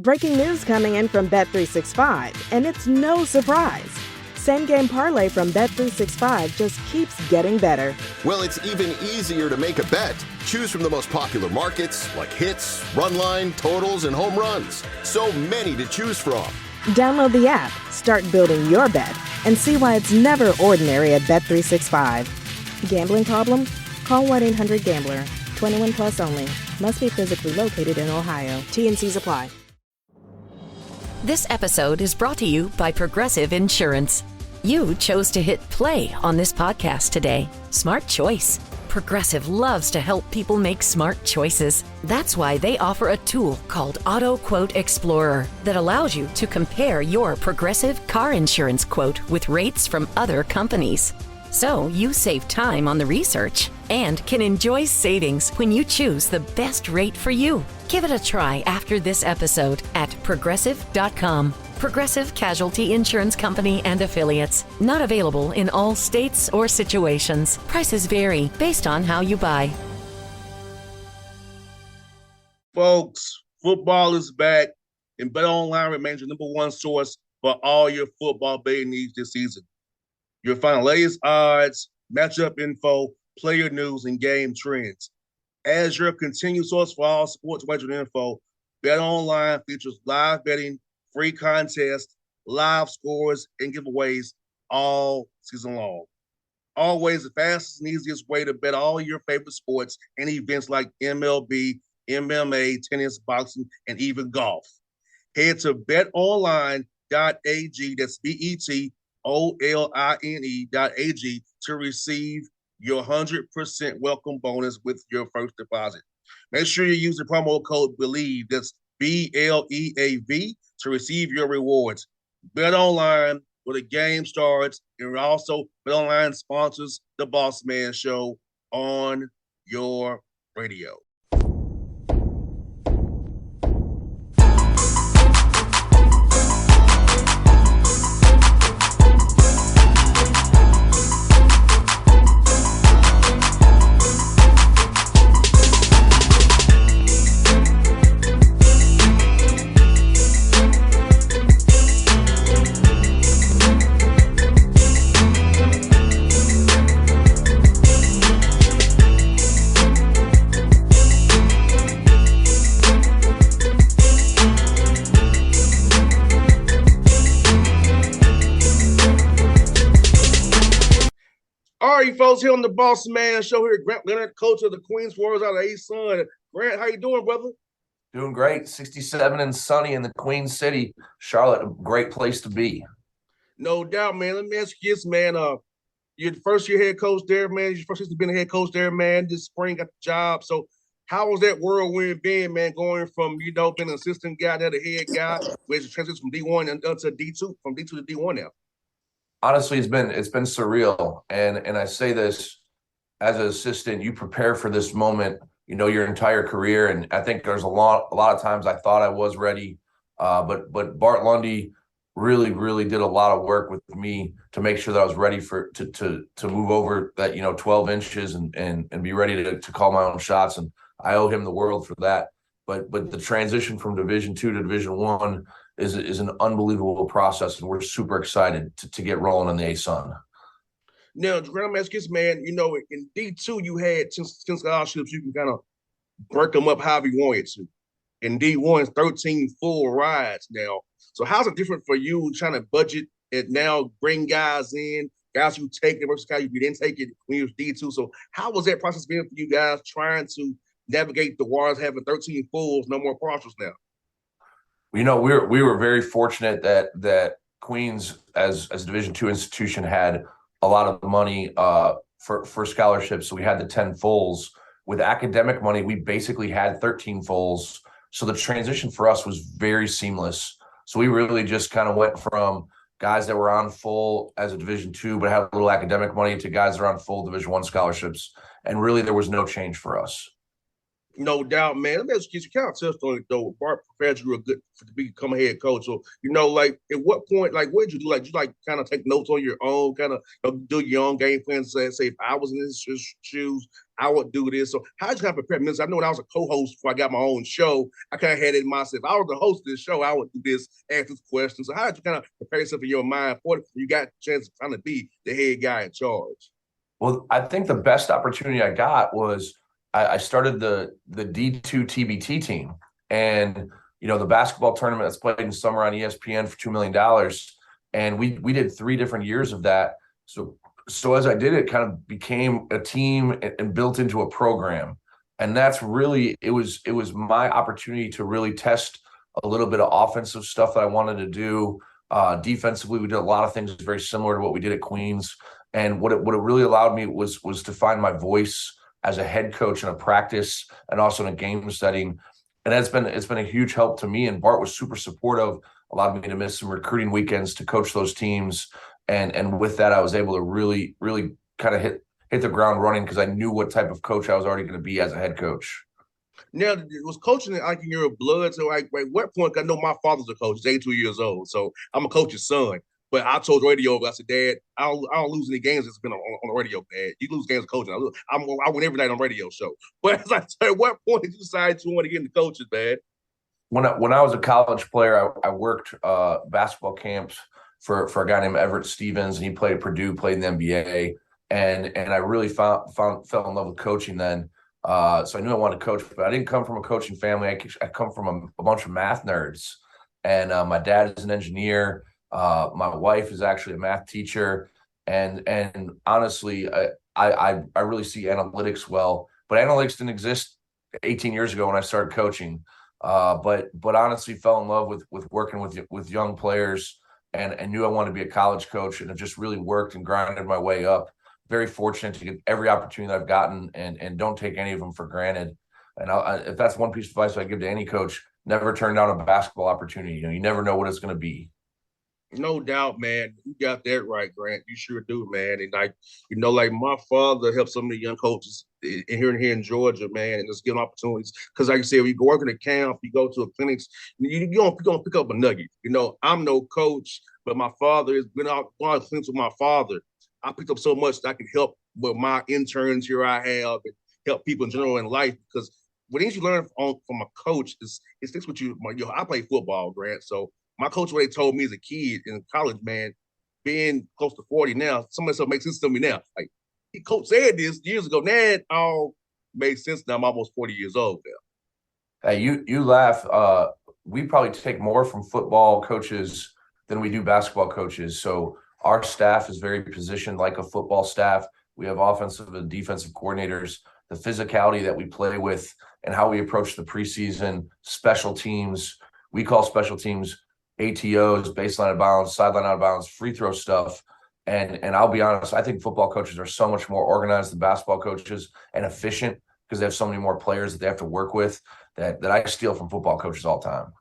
Breaking news coming in from Bet365, and it's no surprise. Same game parlay from Bet365 just keeps getting better. Well, it's even easier to make a bet. Choose from the most popular markets like hits, run line, totals, and home runs. So many to choose from. Download the app, start building your bet, and see why it's never ordinary at Bet365. Gambling problem? Call 1-800-GAMBLER. 21 plus only. Must be physically located in Ohio. T&Cs apply. This episode is brought to you by Progressive Insurance. You chose to hit play on this podcast today. Smart choice. Progressive loves to help people make smart choices. That's why they offer a tool called Auto Quote Explorer that allows you to compare your Progressive car insurance quote with rates from other companies. So you save time on the research and can enjoy savings when you choose the best rate for you. Give it a try after this episode at Progressive.com. Progressive Casualty Insurance Company and Affiliates. Not available in all states or situations. Prices vary based on how you buy. Folks, football is back, and BetOnline remains your number one source for all your football betting needs this season. You'll find the latest odds, matchup info, player news, and game trends. As your continued source for all sports wagering info, BetOnline features live betting, free contests, live scores, and giveaways all season long. Always the fastest and easiest way to bet all your favorite sports and events like MLB, MMA, tennis, boxing, and even golf. Head to betonline.ag, that's BETOLINE.ag to receive your 100% welcome bonus with your first deposit. Make sure you use the promo code BELIEVE, that's BLEAV, to receive your rewards. BetOnline, where the game starts, and also BetOnline sponsors the Bossman Show on your radio. All right, folks, here on the Bossman Show here, Grant Leonard, coach of the Queens Warriors out of A-Sun. Grant, how you doing, brother? Doing great. 67 and sunny in the Queen City. Charlotte, a great place to be. No doubt, man. Let me ask you this, man. You're the first year head coach there, man. Your first season being a head coach there, man. This spring got the job. So how was that whirlwind being, man, going from, being an assistant guy to the head guy, where it's transition from D1 to D2, from D2 to D1 now? Honestly, it's been surreal. And I say this as an assistant, you prepare for this moment, your entire career. And I think there's a lot of times I thought I was ready. But Bart Lundy really, really did a lot of work with me to make sure that I was ready to move over that, 12 inches and be ready to call my own shots. And I owe him the world for that. But the transition from Division II to Division I is an unbelievable process, and we're super excited to get rolling in the A-Sun. Now, Grant, ask this, man, in D2 you had 10 scholarships, you can kind of break them up however you wanted to. In D1, 13 full rides now. So how's it different for you trying to budget it now, bring guys in, guys you take it versus guys you didn't take it when you was D2? So how was that process been for you guys trying to navigate the waters, having 13 fulls, no more partials now? We were very fortunate that Queens, as a Division II institution, had a lot of money for scholarships. So we had the 10 fulls. With academic money, we basically had 13 fulls. So the transition for us was very seamless. So we really just kind of went from guys that were on full as a Division II but had a little academic money to guys that are on full Division I scholarships. And really there was no change for us. No doubt, man. Let me ask you kind of touched on it though. Bart prepared you a good to become a head coach. So, like at what point, like what did you do? Like, did you like kind of take notes on your own, kind of do your own game plan, say if I was in his shoes, I would do this. So how did you kind of prepare? Because I know when I was a co-host before I got my own show, I kind of had it in myself. If I was the host of this show, I would do this, ask this question. So how did you kind of prepare yourself in your mind for it? You got a chance to kind of be the head guy in charge. Well, I think the best opportunity I got was I started the D2 TBT team, and the basketball tournament that's played in summer on ESPN for $2 million, and we did 3 different years of that. So as I did it, kind of became a team and built into a program, and that's really it was my opportunity to really test a little bit of offensive stuff that I wanted to do. Defensively, we did a lot of things very similar to what we did at Queens. And what it really allowed me was to find my voice as a head coach in a practice and also in a game setting. And it's been a huge help to me. And Bart was super supportive, allowed me to miss some recruiting weekends to coach those teams. And with that, I was able to really, really kind of hit the ground running because I knew what type of coach I was already going to be as a head coach. Now, was coaching like in your blood? So, like, at what point? I know my father's a coach. He's 82 years old, so I'm a coach's son. But I told radio, I said, Dad, I don't lose any games that's been on the radio, Dad. You lose games of coaching. I win every night on radio show. But as I said, at what point did you decide to want to get into coaches, Dad? When I was a college player, I worked basketball camps for a guy named Everett Stevens, and he played at Purdue, played in the NBA, and I really fell in love with coaching then. So I knew I wanted to coach, but I didn't come from a coaching family. I come from a bunch of math nerds, and my dad is an engineer. My wife is actually a math teacher, and honestly, I really see analytics well. But analytics didn't exist 18 years ago when I started coaching. But honestly, fell in love with working with young players, and knew I wanted to be a college coach, and it just really worked and grinded my way up. Very fortunate to get every opportunity that I've gotten, and don't take any of them for granted. And if that's one piece of advice I give to any coach, never turn down a basketball opportunity. You never know what it's going to be. No doubt, man. You got that right, Grant. You sure do, man. And like my father helped some of the young coaches here in Georgia, man, and just give them opportunities. Because like you said, when you go work in a camp, you go to a clinics, you don't pick up a nugget. I'm no coach, but my father has been out going to clinics with my father. I picked up so much that I can help with my interns here I have and help people in general in life. Because what things you learn from a coach is it sticks with you. I play football, Grant, so my coach, what they told me as a kid in college, man, being close to 40 now, some of that stuff makes sense to me now. Like, coach said this years ago. Now it all makes sense now. I'm almost 40 years old now. Hey, you laugh. We probably take more from football coaches than we do basketball coaches. So our staff is very positioned like a football staff. We have offensive and defensive coordinators. The physicality that we play with and how we approach the preseason, special teams. We call special teams ATOs, baseline out of bounds, sideline out of bounds, free throw stuff. And I'll be honest, I think football coaches are so much more organized than basketball coaches and efficient because they have so many more players that they have to work with that I steal from football coaches all the time.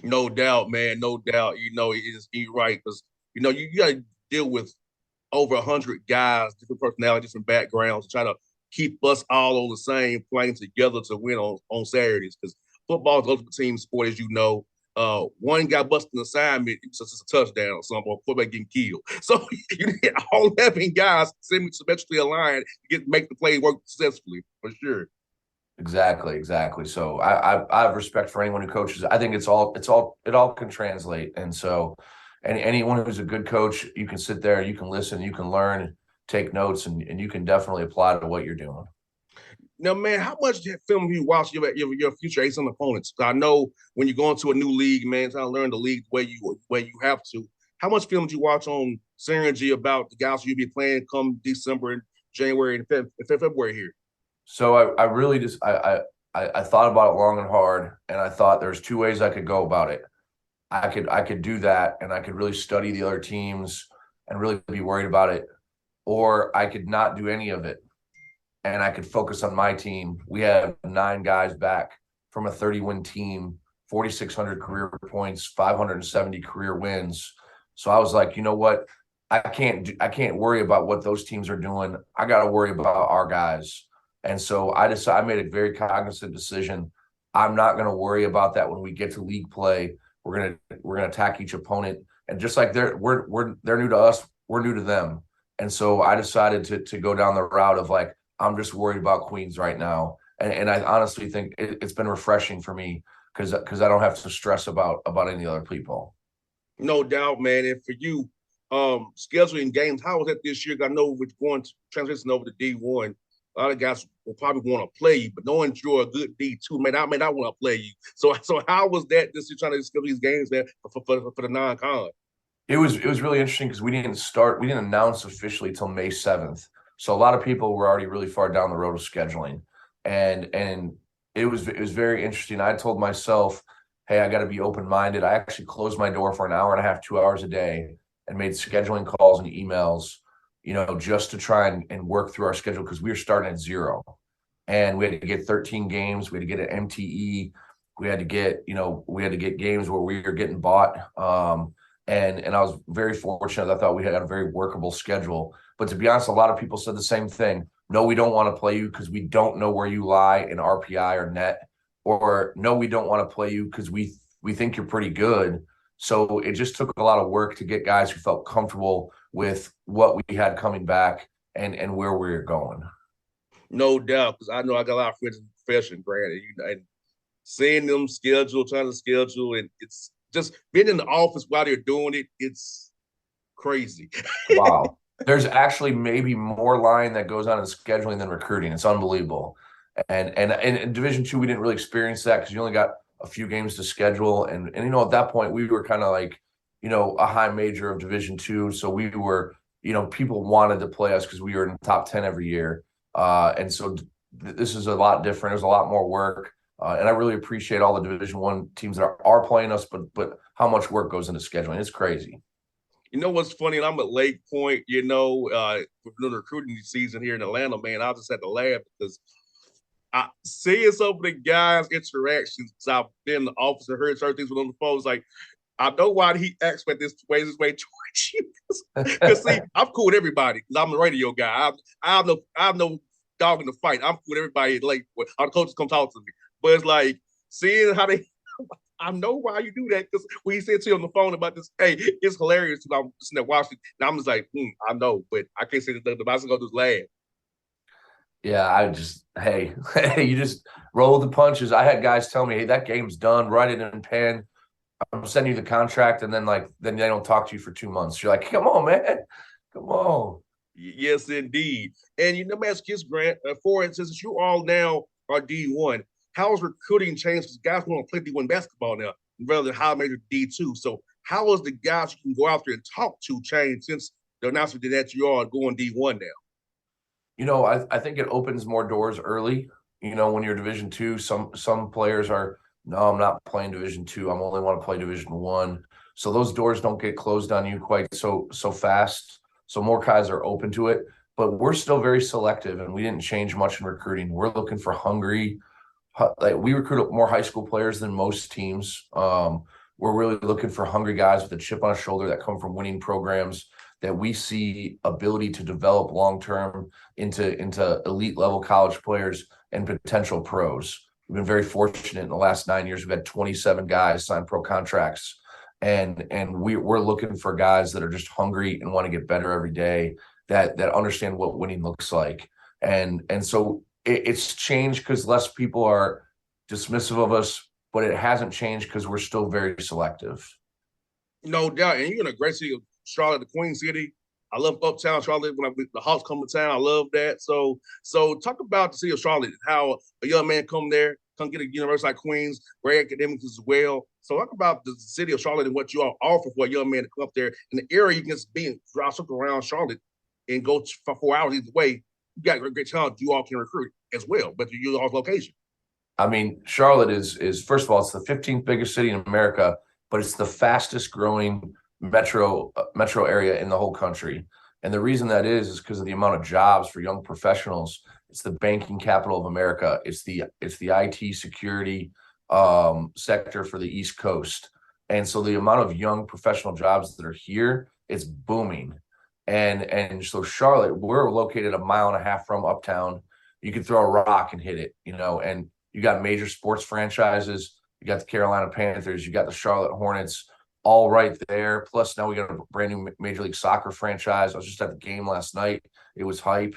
No doubt, man. No doubt. You're right. Because, you got to deal with over 100 guys, different personalities, different backgrounds, to try to keep us all on the same plane together to win on Saturdays. Because football is the ultimate team sport, as you know. One guy busting an assignment, it's just a touchdown or something, or quarterback getting killed. So you need all 11 guys symmetrically aligned to make the play work successfully, for sure. Exactly. So I have respect for anyone who coaches. I think it all can translate. And so anyone who's a good coach, you can sit there, you can listen, you can learn, take notes, and you can definitely apply to what you're doing. Now, man, how much film do you watch your future A-Sun opponents? I know when you go into a new league, man, trying to learn the league the way you have to. How much film do you watch on Synergy about the guys you'll be playing come December and January and February here? So I really just I thought about it long and hard, and I thought there's 2 ways I could go about it. I could do that, and I could really study the other teams and really be worried about it, or I could not do any of it. And I could focus on my team. We have 9 guys back from a 30-win team, 4,600 career points, 570 career wins. So I was like, you know what? I can't worry about what those teams are doing. I got to worry about our guys. And so I made a very cognizant decision. I'm not going to worry about that when we get to league play. We're gonna attack each opponent, and just like they're new to us, we're new to them. And so I decided to go down the route of like, I'm just worried about Queens right now, and I honestly think it's been refreshing for me because I don't have to stress about any other people. No doubt, man. And for you, scheduling games, how was that this year? I know with going to transition over to D1, a lot of guys will probably want to play you, but knowing you're a good D2, man, I may not want to play you. So how was that this year trying to schedule these games, man, for the non-con? It was really interesting because we didn't announce officially till May 7th. So a lot of people were already really far down the road of scheduling. And it was very interesting. I told myself, hey, I got to be open-minded. I actually closed my door for an hour and a half, 2 hours a day, and made scheduling calls and emails, just to try and work through our schedule because we were starting at zero. And we had to get 13 games. We had to get an MTE. We had to get games where we were getting bought. And I was very fortunate. I thought we had a very workable schedule. But to be honest, a lot of people said the same thing. No, we don't want to play you because we don't know where you lie in RPI or net. Or no, we don't want to play you because we think you're pretty good. So it just took a lot of work to get guys who felt comfortable with what we had coming back and where we were going. No doubt, because I know I got a lot of friends in the profession, Brandon, and seeing them trying to schedule, and it's just being in the office while they're doing it, it's crazy. Wow. There's actually maybe more line that goes on in scheduling than recruiting. It's unbelievable. And in Division II, we didn't really experience that because you only got a few games to schedule. And at that point, we were kind of like, a high major of Division II. So we were, people wanted to play us because we were in the top 10 every year. And so this is a lot different. There's a lot more work. And I really appreciate all the Division I teams that are playing us, but how much work goes into scheduling. It's crazy. You know what's funny? I'm at Lake Point, with the recruiting season here in Atlanta, man. I just had to laugh because I seeing some of the guys' interactions, because I've been in the office and heard certain things on the phone. It's like, I know why he acts like this way towards you. Because see, I'm cool with everybody because I'm the radio guy. I have no dog in the fight. I'm cool with everybody at Lake Point. Our coaches come talk to me. But it's like seeing how they I know why you do that because when he said to you on the phone about this, hey, it's hilarious. I'm sitting there watching, and I'm just like, I know, but I can't say the bicycle just laugh. Yeah, hey, you just roll with the punches. I had guys tell me, hey, that game's done. Write it in pen. I'm sending you the contract, and then they don't talk to you for 2 months. You're like, come on, man, come on. Yes, indeed. And let me ask you, Grant. For instance, you all now are D1. How has recruiting changed? Because guys want to play D1 basketball now rather than high major D2. So how has the guys you can go out there and talk to changed since the announcement that you are going D1 now? I think it opens more doors early. When you're Division II, some players are, no, I'm not playing Division II. I only want to play Division I. So those doors don't get closed on you quite so fast. So more guys are open to it. But we're still very selective, and we didn't change much in recruiting. We're looking for hungry. We recruit more high school players than most teams. We're really looking for hungry guys with a chip on a shoulder that come from winning programs that we see ability to develop long-term into elite level college players and potential pros. We've been very fortunate in the last 9 years. We've had 27 guys sign pro contracts, and we're looking for guys that are just hungry and want to get better every day, that understand what winning looks like. And so it's changed because less people are dismissive of us, but it hasn't changed because we're still very selective. No doubt. And you're in a great city of Charlotte, the Queen City. I love uptown Charlotte. When the Hawks come to town, I love that. So talk about the city of Charlotte, how a young man come get a university like Queens, great academics as well. So talk about the city of Charlotte and what you all offer for a young man to come up there in the area. You can just be and drive around Charlotte and go for 4 hours either way. You got a great talent. You all can recruit as well, but you all's location. I mean, Charlotte is first of all, it's the 15th biggest city in America, but it's the fastest growing metro area in the whole country. And the reason that is because of the amount of jobs for young professionals. It's the banking capital of America. It's the IT security sector for the East Coast. And so the amount of young professional jobs that are here, it's booming. And so Charlotte, we're located a mile and a half from uptown. you can throw a rock and hit it, and you got major sports franchises. You got the Carolina Panthers, you got the Charlotte Hornets, all right there. Plus now we got a brand new Major League Soccer franchise. I was just at the game last night. It was hype.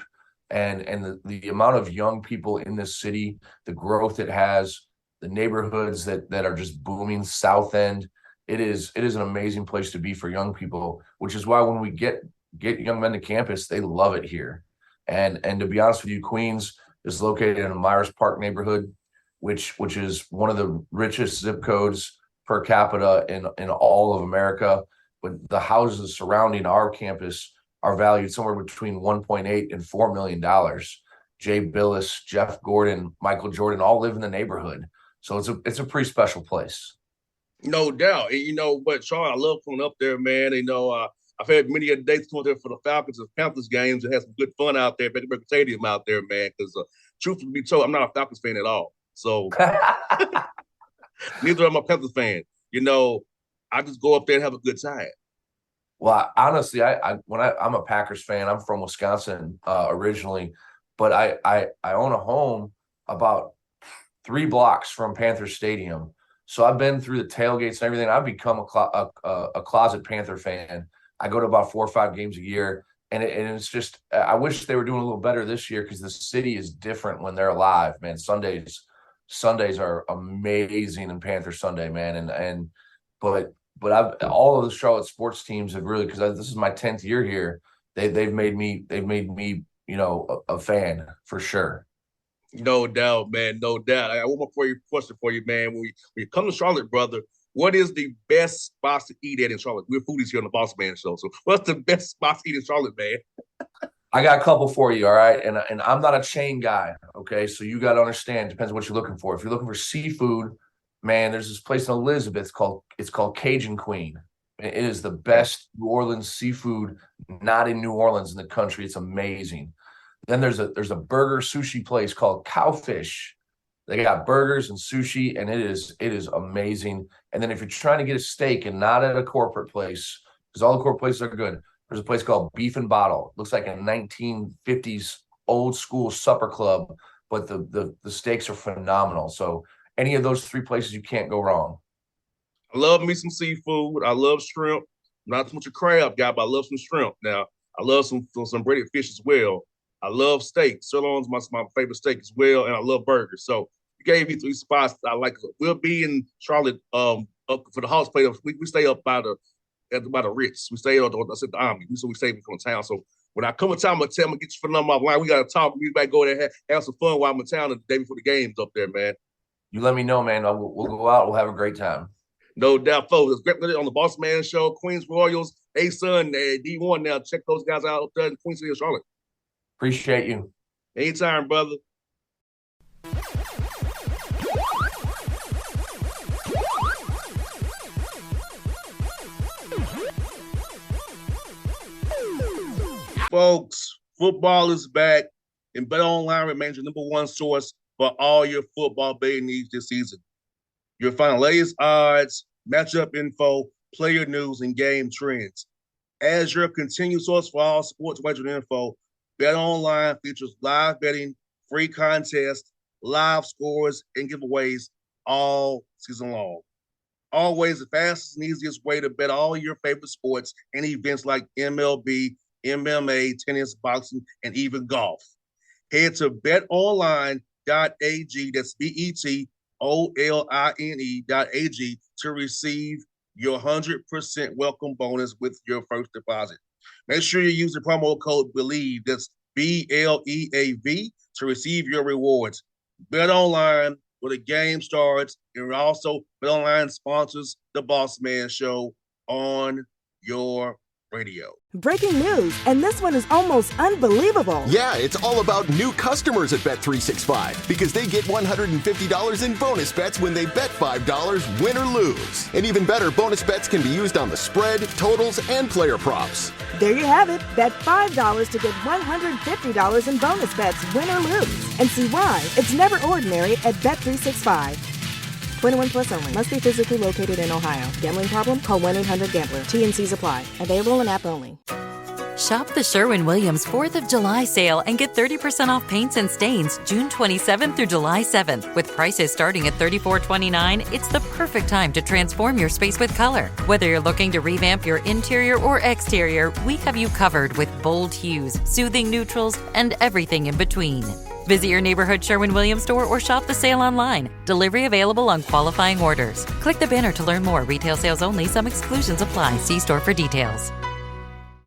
And the amount of young people in this city, the growth it has, the neighborhoods that are just booming, South End, it is an amazing place to be for young people, which is why when we get young men to campus, they love it here. And to be honest with you, Queens is located in a Myers Park neighborhood, which is one of the richest zip codes per capita in all of America. But the houses surrounding our campus are valued somewhere between $1.8 and $4 million. Jay Billis, Jeff Gordon, Michael Jordan all live in the neighborhood. So it's a pretty special place. No doubt. And you know what, Charlotte, I love coming up there, man. I've had many a days coming there for the Falcons and Panthers games and had some good fun out there, Becker Stadium out there, man. Because truth to be told, I'm not a Falcons fan at all. So neither am I a Panthers fan. I just go up there and have a good time. Well, honestly, I'm a Packers fan. I'm from Wisconsin originally, but I own a home about 3 blocks from Panther Stadium. So I've been through the tailgates and everything. I've become a closet Panther fan. I go to about 4 or 5 games a year, and it's just I wish they were doing a little better this year because the city is different when they're alive, man. Sundays are amazing in Panther Sunday, man, but all of the Charlotte sports teams have really, because this is my 10th year here. They've made me a fan for sure. No doubt, man. No doubt. I got one more question for you, man. When you come to Charlotte, brother, what is the best spots to eat at in Charlotte? We're foodies here on the Bossman Show. So what's the best spots to eat in Charlotte, man? I got a couple for you, all right? And I'm not a chain guy, okay? So you got to understand, depends on what you're looking for. If you're looking for seafood, man, there's this place in Elizabeth it's called Cajun Queen. It is the best New Orleans seafood, not in New Orleans, in the country. It's amazing. Then there's a burger sushi place called Cowfish. They got burgers and sushi, and it is amazing. And then if you're trying to get a steak and not at a corporate place, because all the corporate places are good, there's a place called Beef and Bottle. It looks like a 1950s old school supper club, but the steaks are phenomenal. So any of those 3 places, you can't go wrong. I love me some seafood. I love shrimp. Not so much a crab guy, but I love some shrimp. Now, I love some breaded fish as well. I love steak. Sirloin's my favorite steak as well, and I love burgers. So you gave me 3 spots I like. We'll be in Charlotte up for the house play. We stay up by the Ritz. We stay at the Army. So we stay from town. So when I come to town, I'm gonna get you for the number offline. We gotta talk. We might go there, have some fun while I'm in town the day before the games up there, man. You let me know, man. We'll go out. We'll have a great time. No doubt, folks. It's great on the Bossman Show. Queens Royals, A-Sun, D1 now. Check those guys out up there in Queen City of Charlotte. Appreciate you. Anytime, brother. Folks, football is back, and BetOnline remains your #1 source for all your football betting needs this season. You'll find the latest odds, matchup info, player news, and game trends. As your continued source for all sports wagering info, BetOnline features live betting, free contests, live scores, and giveaways all season long. Always the fastest and easiest way to bet all your favorite sports and events like MLB, MMA, tennis, boxing, and even golf. Head to betonline.ag, that's BETOLINE.ag, to receive your 100% welcome bonus with your first deposit. Make sure you use the promo code BELIEVE, that's BLEAV, to receive your rewards. BetOnline, where the game starts, and also BetOnline sponsors the Bossman Show on your radio. Breaking news, and this one is almost unbelievable. Yeah, it's all about new customers at Bet365 because they get $150 in bonus bets when they bet $5, win or lose. And even better, bonus bets can be used on the spread, totals, and player props. There you have it. Bet $5 to get $150 in bonus bets, win or lose. And see why it's never ordinary at Bet365. 21 plus only. Must be physically located in Ohio. Gambling problem? Call 1-800-GAMBLER. T&Cs apply. Available in app only. Shop the Sherwin-Williams 4th of July sale and get 30% off paints and stains June 27th through July 7th. With prices starting at $34.29, it's the perfect time to transform your space with color. Whether you're looking to revamp your interior or exterior, we have you covered with bold hues, soothing neutrals, and everything in between. Visit your neighborhood Sherwin-Williams store or shop the sale online. Delivery available on qualifying orders. Click the banner to learn more. Retail sales only. Some exclusions apply. See store for details.